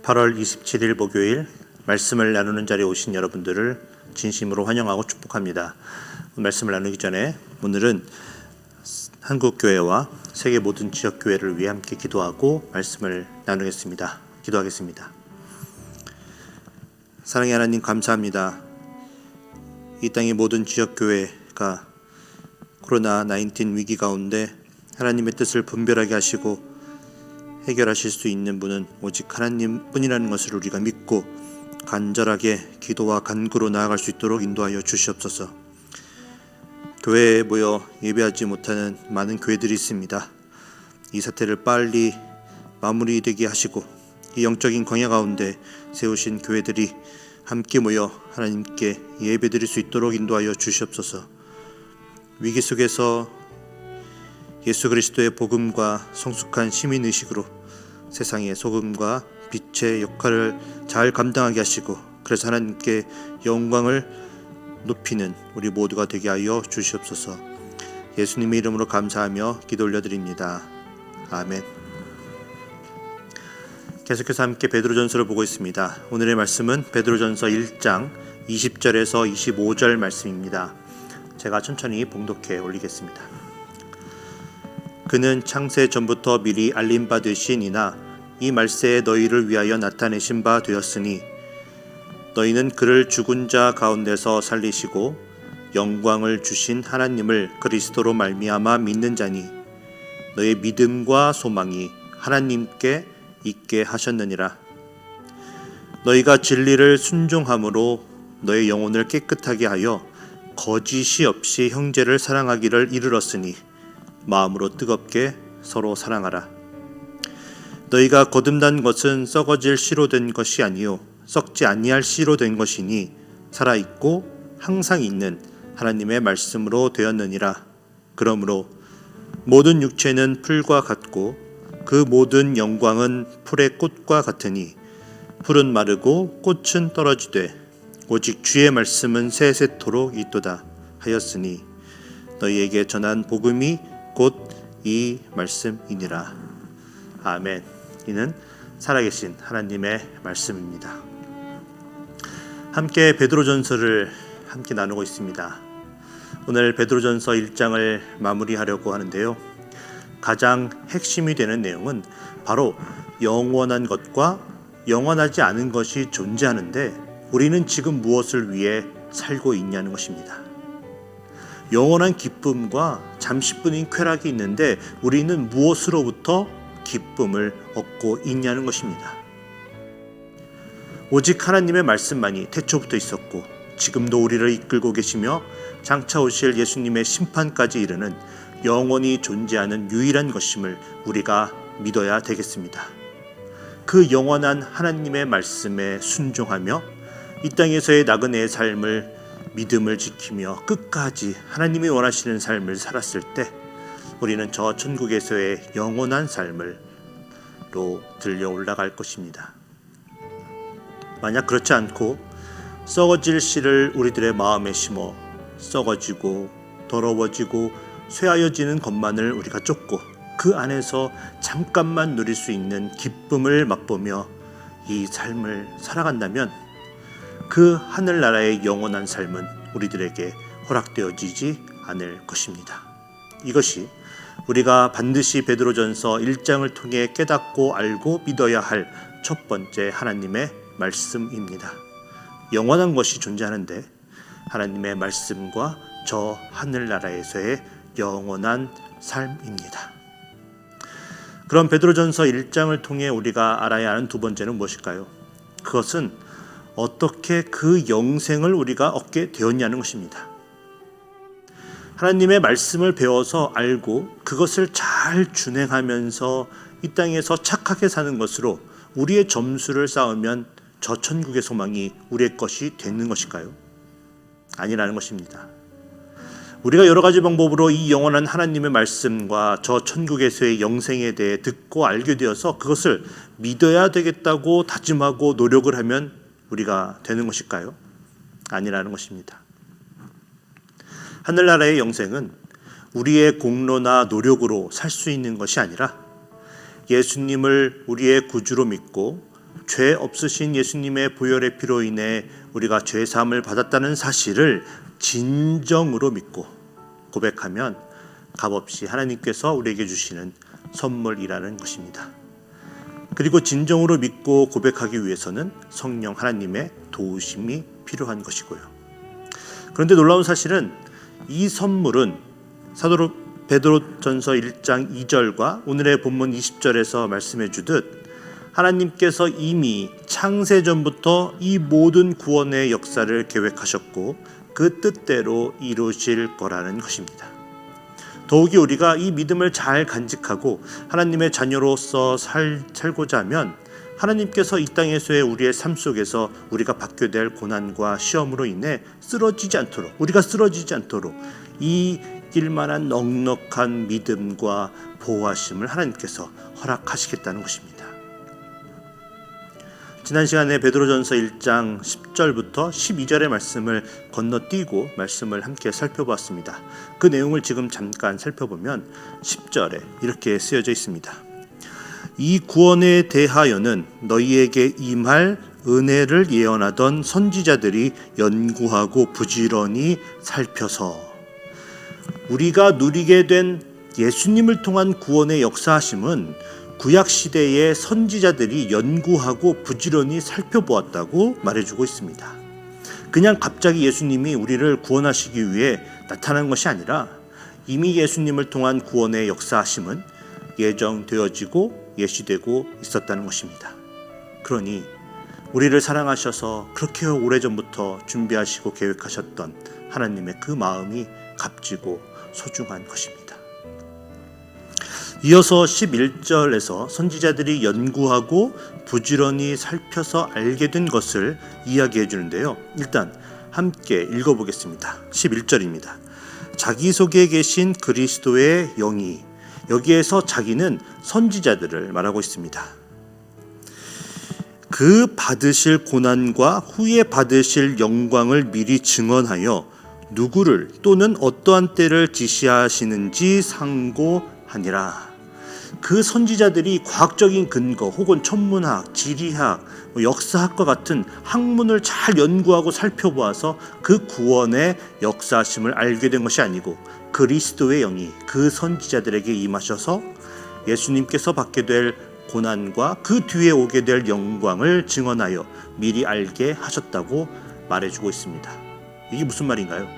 8월 27일 목요일 말씀을 나누는 자리에 오신 여러분들을 진심으로 환영하고 축복합니다. 말씀을 나누기 전에 오늘은 한국교회와 세계 모든 지역교회를 위해 함께 기도하고 말씀을 나누겠습니다. 기도하겠습니다. 사랑의 하나님, 감사합니다. 이 땅의 모든 지역교회가 코로나19 위기 가운데 하나님의 뜻을 분별하게 하시고 해결하실 수 있는 분은 오직 하나님뿐이라는 것을 우리가 믿고 간절하게 기도와 간구로 나아갈 수 있도록 인도하여 주시옵소서. 교회에 모여 예배하지 못하는 많은 교회들이 있습니다. 이 사태를 빨리 마무리되게 하시고 이 영적인 광야 가운데 세우신 교회들이 함께 모여 하나님께 예배드릴 수 있도록 인도하여 주시옵소서. 위기 속에서 예수 그리스도의 복음과 성숙한 시민의식으로 세상의 소금과 빛의 역할을 잘 감당하게 하시고 그래서 하나님께 영광을 높이는 우리 모두가 되게 하여 주시옵소서. 예수님의 이름으로 감사하며 기도 올려드립니다. 아멘. 계속해서 함께 베드로전서를 보고 있습니다. 오늘의 말씀은 베드로전서 1장 20절에서 25절 말씀입니다. 제가 천천히 봉독해 올리겠습니다. 그는 창세 전부터 미리 알림받으신 이나 이 말세에 너희를 위하여 나타내신 바 되었으니 너희는 그를 죽은 자 가운데서 살리시고 영광을 주신 하나님을 그리스도로 말미암아 믿는 자니 너희 믿음과 소망이 하나님께 있게 하셨느니라. 너희가 진리를 순종함으로 너희 영혼을 깨끗하게 하여 거짓이 없이 형제를 사랑하기를 이르렀으니 마음으로 뜨겁게 서로 사랑하라. 너희가 거듭난 것은 썩어질 씨로 된 것이 아니요 썩지 아니할 씨로 된 것이니 살아있고 항상 있는 하나님의 말씀으로 되었느니라. 그러므로 모든 육체는 풀과 같고 그 모든 영광은 풀의 꽃과 같으니 풀은 마르고 꽃은 떨어지되 오직 주의 말씀은 세세토록 있도다 하였으니 너희에게 전한 복음이 곧 이 말씀이니라. 아멘. 이는 살아계신 하나님의 말씀입니다. 함께 베드로전서를 함께 나누고 있습니다. 오늘 베드로전서 1장을 마무리하려고 하는데요. 가장 핵심이 되는 내용은 바로 영원한 것과 영원하지 않은 것이 존재하는데 우리는 지금 무엇을 위해 살고 있냐는 것입니다. 영원한 기쁨과 잠시뿐인 쾌락이 있는데 우리는 무엇으로부터 기쁨을 얻고 있냐는 것입니다. 오직 하나님의 말씀만이 태초부터 있었고 지금도 우리를 이끌고 계시며 장차 오실 예수님의 심판까지 이르는 영원히 존재하는 유일한 것임을 우리가 믿어야 되겠습니다. 그 영원한 하나님의 말씀에 순종하며 이 땅에서의 나그네의 삶을 믿음을 지키며 끝까지 하나님이 원하시는 삶을 살았을 때 우리는 저 천국에서의 영원한 삶으로 들려 올라갈 것입니다. 만약 그렇지 않고 썩어질 씨를 우리들의 마음에 심어 썩어지고 더러워지고 쇠하여지는 것만을 우리가 쫓고 그 안에서 잠깐만 누릴 수 있는 기쁨을 맛보며 이 삶을 살아간다면 그 하늘나라의 영원한 삶은 우리들에게 허락되어지지 않을 것입니다. 이것이 우리가 반드시 베드로전서 1장을 통해 깨닫고 알고 믿어야 할 첫 번째 하나님의 말씀입니다. 영원한 것이 존재하는데 하나님의 말씀과 저 하늘나라에서의 영원한 삶입니다. 그럼 베드로전서 1장을 통해 우리가 알아야 하는 두 번째는 무엇일까요? 그것은 어떻게 그 영생을 우리가 얻게 되었냐는 것입니다. 하나님의 말씀을 배워서 알고 그것을 잘 준행하면서 이 땅에서 착하게 사는 것으로 우리의 점수를 쌓으면 저 천국의 소망이 우리의 것이 되는 것일까요? 아니라는 것입니다. 우리가 여러 가지 방법으로 이 영원한 하나님의 말씀과 저 천국에서의 영생에 대해 듣고 알게 되어서 그것을 믿어야 되겠다고 다짐하고 노력을 하면 우리가 되는 것일까요? 아니라는 것입니다. 하늘나라의 영생은 우리의 공로나 노력으로 살 수 있는 것이 아니라 예수님을 우리의 구주로 믿고 죄 없으신 예수님의 보혈의 피로 인해 우리가 죄 사함을 받았다는 사실을 진정으로 믿고 고백하면 값없이 하나님께서 우리에게 주시는 선물이라는 것입니다. 그리고 진정으로 믿고 고백하기 위해서는 성령 하나님의 도우심이 필요한 것이고요. 그런데 놀라운 사실은 이 선물은 사도 베드로전서 1장 2절과 오늘의 본문 20절에서 말씀해 주듯 하나님께서 이미 창세전부터 이 모든 구원의 역사를 계획하셨고 그 뜻대로 이루실 거라는 것입니다. 더욱이 우리가 이 믿음을 잘 간직하고 하나님의 자녀로서 살고자 하면 하나님께서 이 땅에서의 우리의 삶 속에서 우리가 받게 될 고난과 시험으로 인해 우리가 쓰러지지 않도록 이길 만한 넉넉한 믿음과 보호하심을 하나님께서 허락하시겠다는 것입니다. 지난 시간에 베드로전서 1장 10절부터 12절의 말씀을 건너뛰고 말씀을 함께 살펴보았습니다. 그 내용을 지금 잠깐 살펴보면 10절에 이렇게 쓰여져 있습니다. 이 구원에 대하여는 너희에게 임할 은혜를 예언하던 선지자들이 연구하고 부지런히 살펴서 우리가 누리게 된 예수님을 통한 구원의 역사하심은 구약시대의 선지자들이 연구하고 부지런히 살펴보았다고 말해주고 있습니다. 그냥 갑자기 예수님이 우리를 구원하시기 위해 나타난 것이 아니라 이미 예수님을 통한 구원의 역사하심은 예정되어지고 예시되고 있었다는 것입니다. 그러니 우리를 사랑하셔서 그렇게 오래전부터 준비하시고 계획하셨던 하나님의 그 마음이 값지고 소중한 것입니다. 이어서 11절에서 선지자들이 연구하고 부지런히 살펴서 알게 된 것을 이야기해 주는데요. 일단 함께 읽어보겠습니다. 11절입니다. 자기 속에 계신 그리스도의 영이, 여기에서 자기는 선지자들을 말하고 있습니다. 그 받으실 고난과 후에 받으실 영광을 미리 증언하여 누구를 또는 어떠한 때를 지시하시는지 상고하니라. 그 선지자들이 과학적인 근거 혹은 천문학, 지리학, 역사학과 같은 학문을 잘 연구하고 살펴보아서 그 구원의 역사심을 알게 된 것이 아니고 그리스도의 영이 그 선지자들에게 임하셔서 예수님께서 받게 될 고난과 그 뒤에 오게 될 영광을 증언하여 미리 알게 하셨다고 말해주고 있습니다. 이게 무슨 말인가요?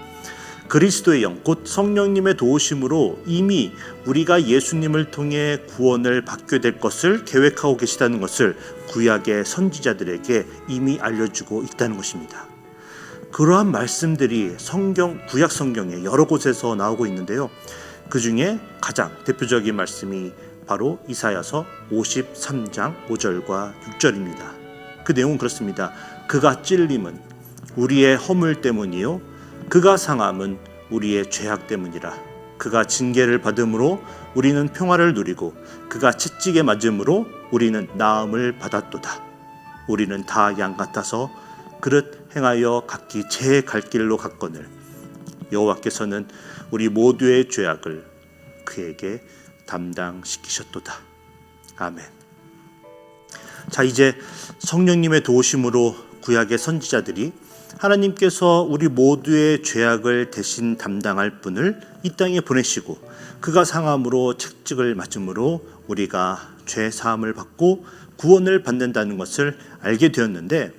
그리스도의 영, 곧 성령님의 도우심으로 이미 우리가 예수님을 통해 구원을 받게 될 것을 계획하고 계시다는 것을 구약의 선지자들에게 이미 알려주고 있다는 것입니다. 그러한 말씀들이 구약 성경에 여러 곳에서 나오고 있는데요. 그 중에 가장 대표적인 말씀이 바로 이사야서 53장 5절과 6절입니다. 그 내용은 그렇습니다. 그가 찔림은 우리의 허물 때문이요 그가 상함은 우리의 죄악 때문이라. 그가 징계를 받음으로 우리는 평화를 누리고 그가 채찍에 맞음으로 우리는 나음을 받았도다. 우리는 다 양 같아서 그릇 행하여 각기 제 갈 길로 갔거늘 여호와께서는 우리 모두의 죄악을 그에게 담당시키셨도다. 아멘. 자, 이제 성령님의 도우심으로 구약의 선지자들이 하나님께서 우리 모두의 죄악을 대신 담당할 분을 이 땅에 보내시고 그가 상함으로 채찍을 맞음으로 우리가 죄 사함을 받고 구원을 받는다는 것을 알게 되었는데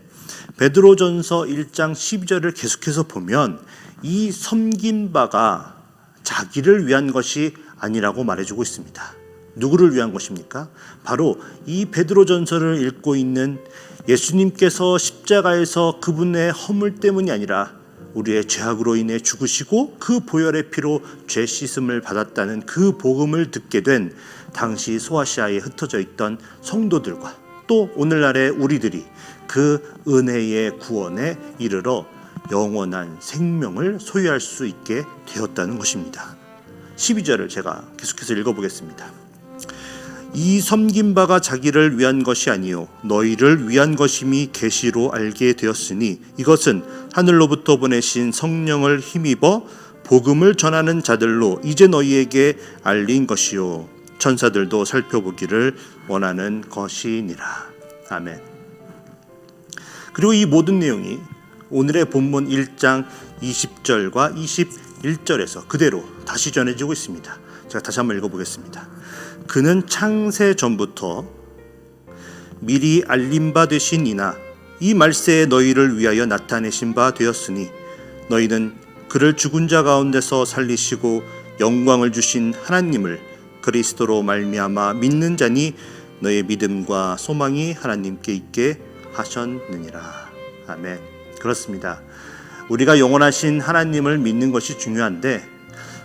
베드로전서 1장 12절을 계속해서 보면 이 섬긴 바가 자기를 위한 것이 아니라고 말해주고 있습니다. 누구를 위한 것입니까? 바로 이 베드로전서를 읽고 있는 예수님께서 십자가에서 그분의 허물 때문이 아니라 우리의 죄악으로 인해 죽으시고 그 보혈의 피로 죄 씻음을 받았다는 그 복음을 듣게 된 당시 소아시아에 흩어져 있던 성도들과 또 오늘날의 우리들이 그 은혜의 구원에 이르러 영원한 생명을 소유할 수 있게 되었다는 것입니다. 12절을 제가 계속해서 읽어보겠습니다. 이 섬긴 바가 자기를 위한 것이 아니요 너희를 위한 것임이 계시로 알게 되었으니 이것은 하늘로부터 보내신 성령을 힘입어 복음을 전하는 자들로 이제 너희에게 알린 것이요 천사들도 살펴보기를 원하는 것이니라. 아멘. 그리고 이 모든 내용이 오늘의 본문 1장 20절과 21절에서 그대로 다시 전해지고 있습니다. 제가 다시 한번 읽어보겠습니다. 그는 창세 전부터 미리 알림받으신 이나 이 말세에 너희를 위하여 나타내신 바 되었으니 너희는 그를 죽은 자 가운데서 살리시고 영광을 주신 하나님을 그리스도로 말미암아 믿는 자니 너의 믿음과 소망이 하나님께 있게 하셨느니라. 아멘. 그렇습니다. 우리가 영원하신 하나님을 믿는 것이 중요한데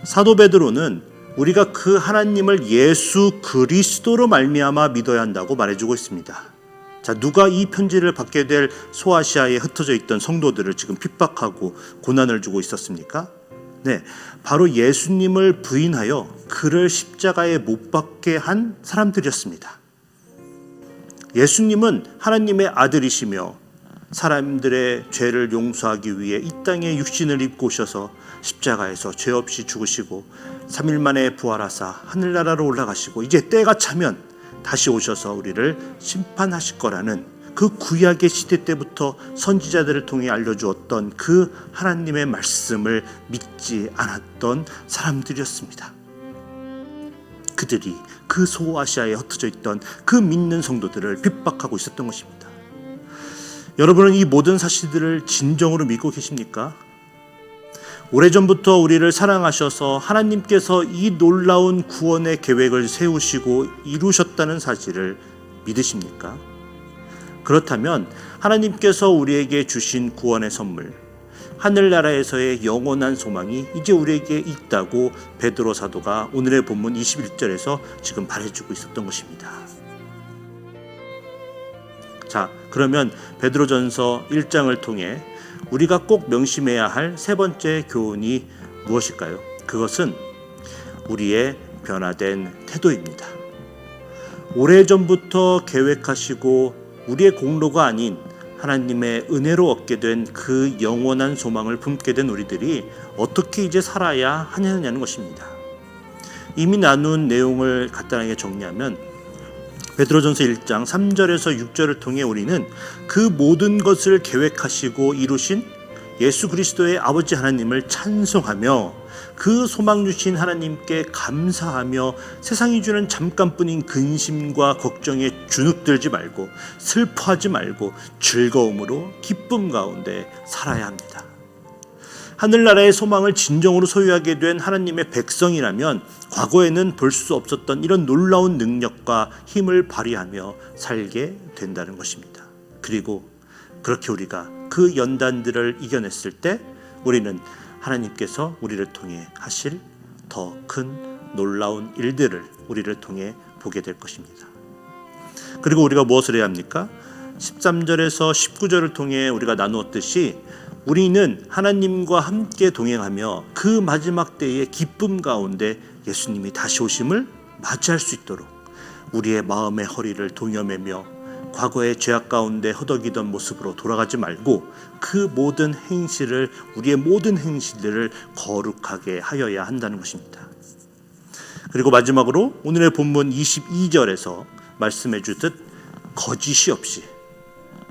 사도 베드로는 우리가 그 하나님을 예수 그리스도로 말미암아 믿어야 한다고 말해주고 있습니다. 자, 누가 이 편지를 받게 될 소아시아에 흩어져 있던 성도들을 지금 핍박하고 고난을 주고 있었습니까? 네, 바로 예수님을 부인하여 그를 십자가에 못 박게 한 사람들이었습니다. 예수님은 하나님의 아들이시며 사람들의 죄를 용서하기 위해 이 땅에 육신을 입고 오셔서 십자가에서 죄 없이 죽으시고 3일 만에 부활하사 하늘나라로 올라가시고 이제 때가 차면 다시 오셔서 우리를 심판하실 거라는 그 구약의 시대 때부터 선지자들을 통해 알려주었던 그 하나님의 말씀을 믿지 않았던 사람들이었습니다. 그들이 그 소아시아에 흩어져 있던 그 믿는 성도들을 핍박하고 있었던 것입니다. 여러분은 이 모든 사실들을 진정으로 믿고 계십니까? 오래전부터 우리를 사랑하셔서 하나님께서 이 놀라운 구원의 계획을 세우시고 이루셨다는 사실을 믿으십니까? 그렇다면 하나님께서 우리에게 주신 구원의 선물, 하늘나라에서의 영원한 소망이 이제 우리에게 있다고 베드로 사도가 오늘의 본문 21절에서 지금 말해주고 있었던 것입니다. 자, 그러면 베드로전서 1장을 통해 우리가 꼭 명심해야 할 세 번째 교훈이 무엇일까요? 그것은 우리의 변화된 태도입니다. 오래전부터 계획하시고 우리의 공로가 아닌 하나님의 은혜로 얻게 된 그 영원한 소망을 품게 된 우리들이 어떻게 이제 살아야 하냐는 것입니다. 이미 나눈 내용을 간단하게 정리하면 베드로전서 1장 3절에서 6절을 통해 우리는 그 모든 것을 계획하시고 이루신 예수 그리스도의 아버지 하나님을 찬송하며 그 소망 주신 하나님께 감사하며 세상이 주는 잠깐뿐인 근심과 걱정에 주눅들지 말고 슬퍼하지 말고 즐거움으로 기쁨 가운데 살아야 합니다. 하늘나라의 소망을 진정으로 소유하게 된 하나님의 백성이라면 과거에는 볼 수 없었던 이런 놀라운 능력과 힘을 발휘하며 살게 된다는 것입니다. 그리고 그렇게 우리가 그 연단들을 이겨냈을 때 우리는 하나님께서 우리를 통해 하실 더 큰 놀라운 일들을 우리를 통해 보게 될 것입니다. 그리고 우리가 무엇을 해야 합니까? 13절에서 19절을 통해 우리가 나누었듯이 우리는 하나님과 함께 동행하며 그 마지막 때의 기쁨 가운데 예수님이 다시 오심을 맞이할 수 있도록 우리의 마음의 허리를 동여매며 과거의 죄악 가운데 허덕이던 모습으로 돌아가지 말고 그 모든 행실을 우리의 모든 행실들을 거룩하게 하여야 한다는 것입니다. 그리고 마지막으로 오늘의 본문 22절에서 말씀해 주듯 거짓이 없이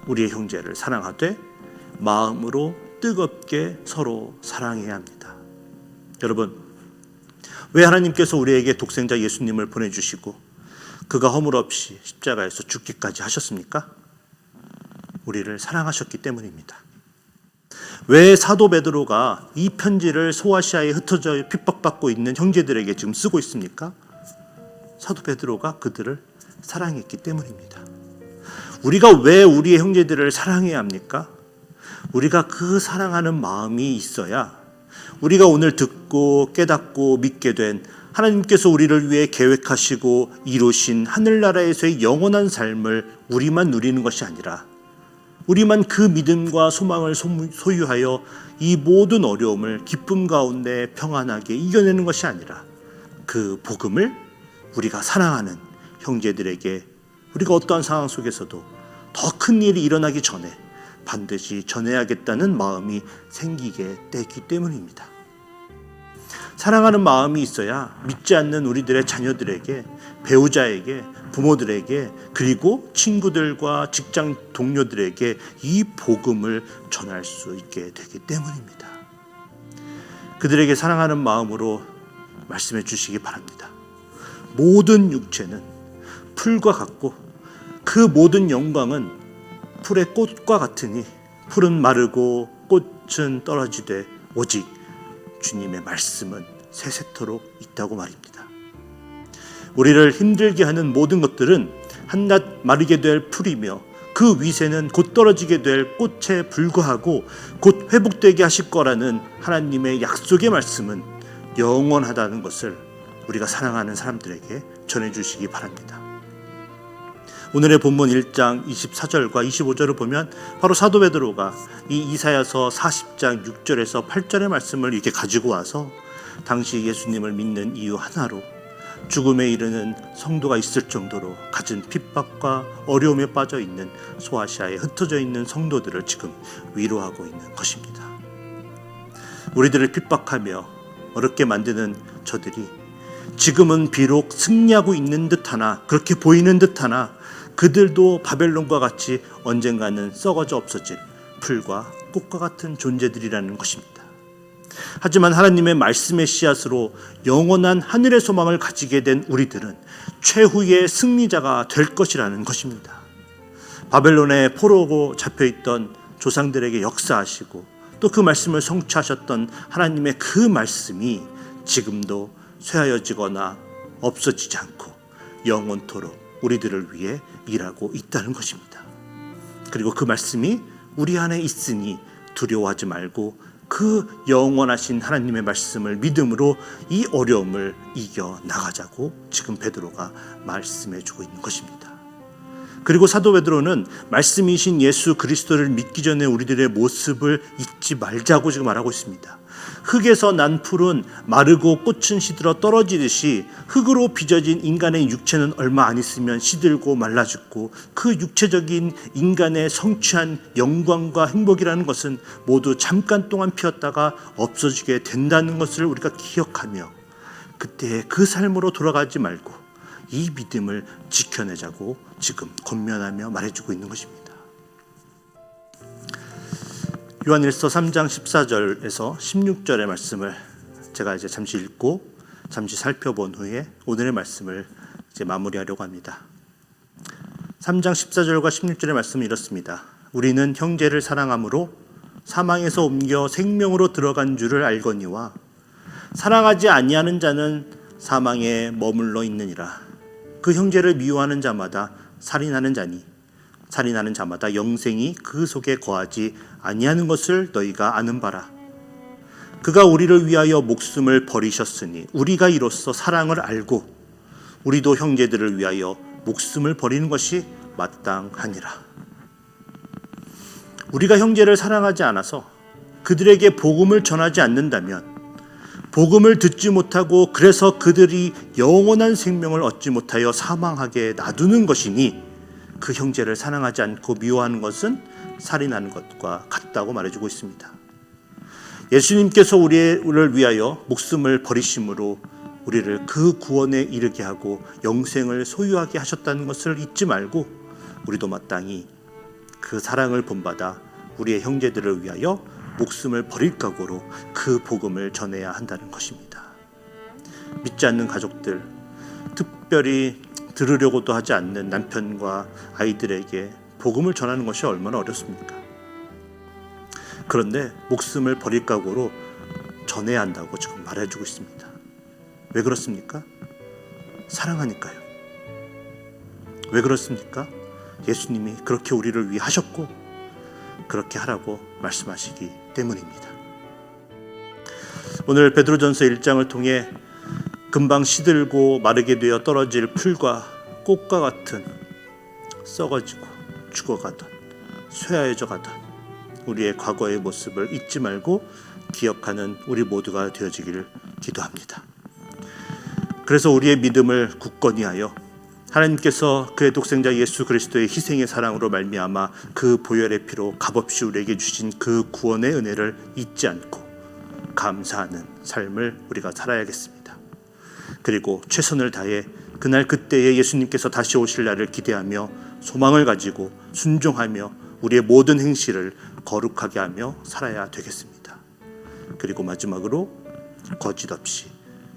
우리의 형제를 사랑하되 마음으로 뜨겁게 서로 사랑해야 합니다. 여러분, 왜 하나님께서 우리에게 독생자 예수님을 보내주시고 그가 허물 없이 십자가에서 죽기까지 하셨습니까? 우리를 사랑하셨기 때문입니다. 왜 사도 베드로가 이 편지를 소아시아에 흩어져 핍박받고 있는 형제들에게 지금 쓰고 있습니까? 사도 베드로가 그들을 사랑했기 때문입니다. 우리가 왜 우리의 형제들을 사랑해야 합니까? 우리가 그 사랑하는 마음이 있어야 우리가 오늘 듣고 깨닫고 믿게 된 하나님께서 우리를 위해 계획하시고 이루신 하늘나라에서의 영원한 삶을 우리만 누리는 것이 아니라 우리만 그 믿음과 소망을 소유하여 이 모든 어려움을 기쁨 가운데 평안하게 이겨내는 것이 아니라 그 복음을 우리가 사랑하는 형제들에게 우리가 어떠한 상황 속에서도 더 큰 일이 일어나기 전에 반드시 전해야겠다는 마음이 생기게 되기 때문입니다. 사랑하는 마음이 있어야 믿지 않는 우리들의 자녀들에게, 배우자에게, 부모들에게, 그리고 친구들과 직장 동료들에게 이 복음을 전할 수 있게 되기 때문입니다. 그들에게 사랑하는 마음으로 말씀해 주시기 바랍니다. 모든 육체는 풀과 같고 그 모든 영광은 풀의 꽃과 같으니 풀은 마르고 꽃은 떨어지되 오직 주님의 말씀은 세세토록 있다고 말입니다. 우리를 힘들게 하는 모든 것들은 한낱 마르게 될 풀이며 그 위세는 곧 떨어지게 될 꽃에 불과하고 곧 회복되게 하실 거라는 하나님의 약속의 말씀은 영원하다는 것을 우리가 사랑하는 사람들에게 전해주시기 바랍니다. 오늘의 본문 1장 24절과 25절을 보면 바로 사도 베드로가 이 이사야서 40장 6절에서 8절의 말씀을 이렇게 가지고 와서 당시 예수님을 믿는 이유 하나로 죽음에 이르는 성도가 있을 정도로 갖은 핍박과 어려움에 빠져 있는 소아시아에 흩어져 있는 성도들을 지금 위로하고 있는 것입니다. 우리들을 핍박하며 어렵게 만드는 저들이 지금은 비록 승리하고 있는 듯하나, 그렇게 보이는 듯하나 그들도 바벨론과 같이 언젠가는 썩어져 없어질 풀과 꽃과 같은 존재들이라는 것입니다. 하지만 하나님의 말씀의 씨앗으로 영원한 하늘의 소망을 가지게 된 우리들은 최후의 승리자가 될 것이라는 것입니다. 바벨론의 포로로 잡혀있던 조상들에게 역사하시고 또 그 말씀을 성취하셨던 하나님의 그 말씀이 지금도 쇠하여지거나 없어지지 않고 영원토록 우리들을 위해 일하고 있다는 것입니다. 그리고 그 말씀이 우리 안에 있으니 두려워하지 말고 그 영원하신 하나님의 말씀을 믿음으로 이 어려움을 이겨 나가자고 지금 베드로가 말씀해 주고 있는 것입니다. 그리고 사도 베드로는 말씀이신 예수 그리스도를 믿기 전에 우리들의 모습을 잊지 말자고 지금 말하고 있습니다. 흙에서 난 풀은 마르고 꽃은 시들어 떨어지듯이 흙으로 빚어진 인간의 육체는 얼마 안 있으면 시들고 말라 죽고 그 육체적인 인간의 성취한 영광과 행복이라는 것은 모두 잠깐 동안 피었다가 없어지게 된다는 것을 우리가 기억하며 그때의 그 삶으로 돌아가지 말고 이 믿음을 지켜내자고 지금 권면하며 말해주고 있는 것입니다. 요한일서 3장 14절에서 16절의 말씀을 제가 이제 잠시 읽고 잠시 살펴본 후에 오늘의 말씀을 이제 마무리하려고 합니다. 3장 14절과 16절의 말씀은 이렇습니다. 우리는 형제를 사랑함으로 사망에서 옮겨 생명으로 들어간 줄을 알거니와 사랑하지 아니하는 자는 사망에 머물러 있느니라. 그 형제를 미워하는 자마다 살인하는 자니 살인하는 자마다 영생이 그 속에 거하지 아니하는 것을 너희가 아는 바라. 그가 우리를 위하여 목숨을 버리셨으니 우리가 이로써 사랑을 알고 우리도 형제들을 위하여 목숨을 버리는 것이 마땅하니라. 우리가 형제를 사랑하지 않아서 그들에게 복음을 전하지 않는다면 복음을 듣지 못하고 그래서 그들이 영원한 생명을 얻지 못하여 사망하게 놔두는 것이니 그 형제를 사랑하지 않고 미워하는 것은 살인하는 것과 같다고 말해주고 있습니다. 예수님께서 우리를 위하여 목숨을 버리심으로 우리를 그 구원에 이르게 하고 영생을 소유하게 하셨다는 것을 잊지 말고 우리도 마땅히 그 사랑을 본받아 우리의 형제들을 위하여 목숨을 버릴 각오로 그 복음을 전해야 한다는 것입니다. 믿지 않는 가족들, 특별히 들으려고도 하지 않는 남편과 아이들에게 복음을 전하는 것이 얼마나 어렵습니까? 그런데 목숨을 버릴 각오로 전해야 한다고 지금 말해주고 있습니다. 왜 그렇습니까? 사랑하니까요. 왜 그렇습니까? 예수님이 그렇게 우리를 위해 하셨고 그렇게 하라고 말씀하시기 때문입니다. 오늘 베드로전서 1장을 통해 금방 시들고 마르게 되어 떨어질 풀과 꽃과 같은 썩어지고 죽어가던 쇠하여져 가던 우리의 과거의 모습을 잊지 말고 기억하는 우리 모두가 되어지기를 기도합니다. 그래서 우리의 믿음을 굳건히 하여 하나님께서 그의 독생자 예수 그리스도의 희생의 사랑으로 말미암아 그 보혈의 피로 값없이 우리에게 주신 그 구원의 은혜를 잊지 않고 감사하는 삶을 우리가 살아야겠습니다. 그리고 최선을 다해 그날 그때에 예수님께서 다시 오실 날을 기대하며 소망을 가지고 순종하며 우리의 모든 행실을 거룩하게 하며 살아야 되겠습니다. 그리고 마지막으로 거짓 없이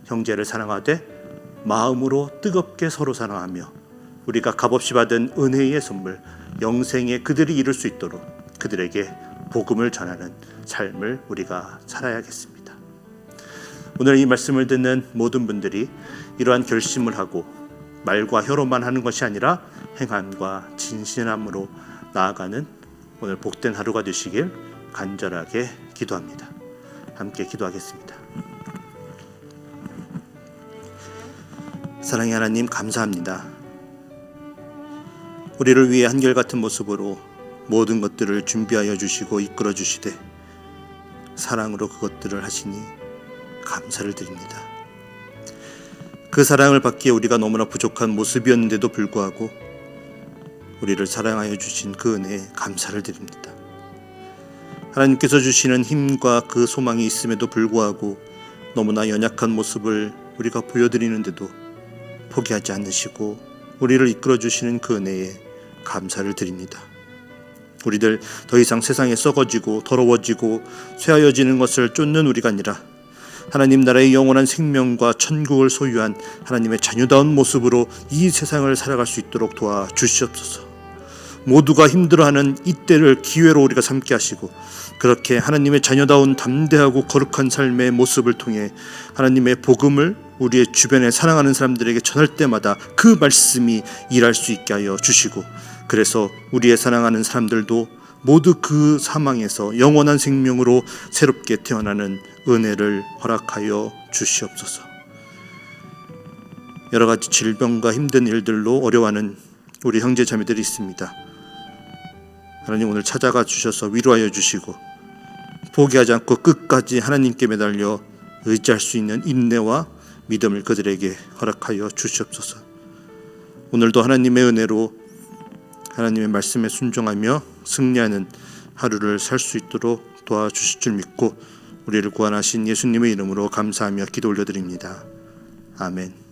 형제를 사랑하되 마음으로 뜨겁게 서로 사랑하며 우리가 값없이 받은 은혜의 선물 영생에 그들이 이룰 수 있도록 그들에게 복음을 전하는 삶을 우리가 살아야겠습니다. 오늘 이 말씀을 듣는 모든 분들이 이러한 결심을 하고 말과 혀로만 하는 것이 아니라 행함과 진실함으로 나아가는 오늘 복된 하루가 되시길 간절하게 기도합니다. 함께 기도하겠습니다. 사랑의 하나님, 감사합니다. 우리를 위해 한결같은 모습으로 모든 것들을 준비하여 주시고 이끌어 주시되 사랑으로 그것들을 하시니 감사를 드립니다. 그 사랑을 받기에 우리가 너무나 부족한 모습이었는데도 불구하고 우리를 사랑하여 주신 그 은혜에 감사를 드립니다. 하나님께서 주시는 힘과 그 소망이 있음에도 불구하고 너무나 연약한 모습을 우리가 보여드리는데도 포기하지 않으시고 우리를 이끌어 주시는 그 은혜에 감사를 드립니다. 우리들 더 이상 세상에 썩어지고 더러워지고 쇠하여지는 것을 쫓는 우리가 아니라 하나님 나라의 영원한 생명과 천국을 소유한 하나님의 자녀다운 모습으로 이 세상을 살아갈 수 있도록 도와주시옵소서. 모두가 힘들어하는 이때를 기회로 우리가 삼게 하시고 그렇게 하나님의 자녀다운 담대하고 거룩한 삶의 모습을 통해 하나님의 복음을 우리의 주변에 사랑하는 사람들에게 전할 때마다 그 말씀이 일할 수 있게 하여 주시고 그래서 우리의 사랑하는 사람들도 모두 그 사망에서 영원한 생명으로 새롭게 태어나는 은혜를 허락하여 주시옵소서. 여러 가지 질병과 힘든 일들로 어려워하는 우리 형제 자매들이 있습니다. 하나님 오늘 찾아가 주셔서 위로하여 주시고 포기하지 않고 끝까지 하나님께 매달려 의지할 수 있는 인내와 믿음을 그들에게 허락하여 주시옵소서. 오늘도 하나님의 은혜로 하나님의 말씀에 순종하며 승리하는 하루를 살 수 있도록 도와주실 줄 믿고 우리를 구원하신 예수님의 이름으로 감사하며 기도 올려드립니다. 아멘.